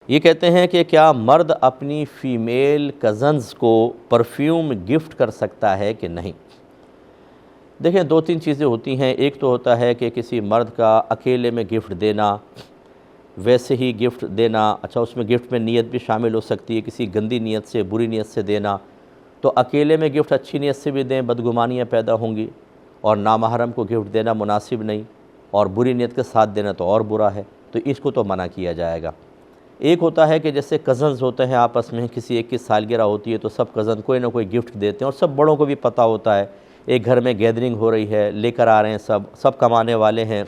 یہ کہتے ہیں کہ کیا مرد اپنی فیمیل کزنز کو پرفیوم گفٹ کر سکتا ہے کہ نہیں؟ دیکھیں، دو تین چیزیں ہوتی ہیں۔ ایک تو ہوتا ہے کہ کسی مرد کا اکیلے میں گفٹ دینا، ویسے ہی گفٹ دینا، اچھا اس میں گفٹ میں نیت بھی شامل ہو سکتی ہے، کسی گندی نیت سے، بری نیت سے دینا۔ تو اکیلے میں گفٹ اچھی نیت سے بھی دیں، بدگمانیاں پیدا ہوں گی، اور نامحرم کو گفٹ دینا مناسب نہیں، اور بری نیت کے ساتھ دینا تو اور برا ہے، تو اس کو تو منع کیا جائے گا۔ ایک ہوتا ہے کہ جیسے کزنز ہوتے ہیں آپس میں، کسی ایک کی سالگرہ ہوتی ہے تو سب کزن کوئی نہ کوئی گفٹ دیتے ہیں، اور سب بڑوں کو بھی پتہ ہوتا ہے، ایک گھر میں گیدرنگ ہو رہی ہے، لے کر آ رہے ہیں، سب کمانے والے ہیں،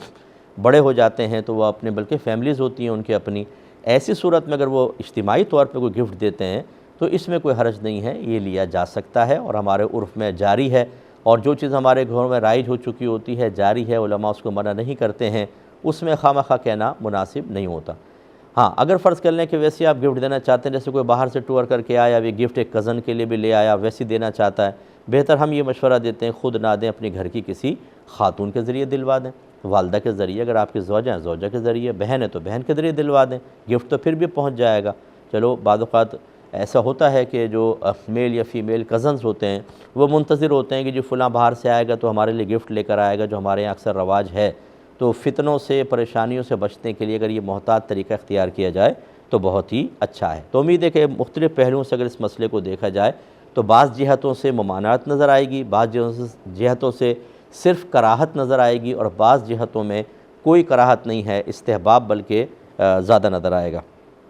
بڑے ہو جاتے ہیں تو وہ اپنے، بلکہ فیملیز ہوتی ہیں ان کے اپنی، ایسی صورت میں اگر وہ اجتماعی طور پہ کوئی گفٹ دیتے ہیں تو اس میں کوئی حرج نہیں ہے، یہ لیا جا سکتا ہے، اور ہمارے عرف میں جاری ہے، اور جو چیز ہمارے گھروں میں رائج ہو چکی ہوتی ہے، جاری ہے، علماء اس کو منع نہیں کرتے ہیں، اس میں خواہ کہنا مناسب نہیں ہوتا۔ ہاں، اگر فرض کر لیں کہ ویسے آپ گفٹ دینا چاہتے ہیں، جیسے کوئی باہر سے ٹور کر کے آیا، یہ گفٹ ایک کزن کے لیے بھی لے آیا، ویسے دینا چاہتا ہے، بہتر ہم یہ مشورہ دیتے ہیں خود نہ دیں، اپنی گھر کی کسی خاتون کے ذریعے دلوا دیں، والدہ کے ذریعے، اگر آپ کی زوجہ ہیں زوجہ کے ذریعے، بہن ہے تو بہن کے ذریعے دلوا دیں، گفٹ تو پھر بھی پہنچ جائے گا۔ چلو بعض اوقات ایسا ہوتا ہے کہ جو میل یا فیمیل کزنز ہوتے ہیں وہ منتظر ہوتے ہیں کہ جو فلاں باہر سے آئے گا تو ہمارے لیے گفٹ لے کر آئے گا، جو ہمارے یہاں اکثر رواج ہے، تو فتنوں سے، پریشانیوں سے بچنے کے لیے اگر یہ محتاط طریقہ اختیار کیا جائے تو بہت ہی اچھا ہے۔ تو امید ہے کہ مختلف پہلوؤں سے اگر اس مسئلے کو دیکھا جائے تو بعض جہتوں سے ممانعت نظر آئے گی، بعض جہتوں سے صرف کراہت نظر آئے گی، اور بعض جہتوں میں کوئی کراہت نہیں ہے، استحباب بلکہ زیادہ نظر آئے گا۔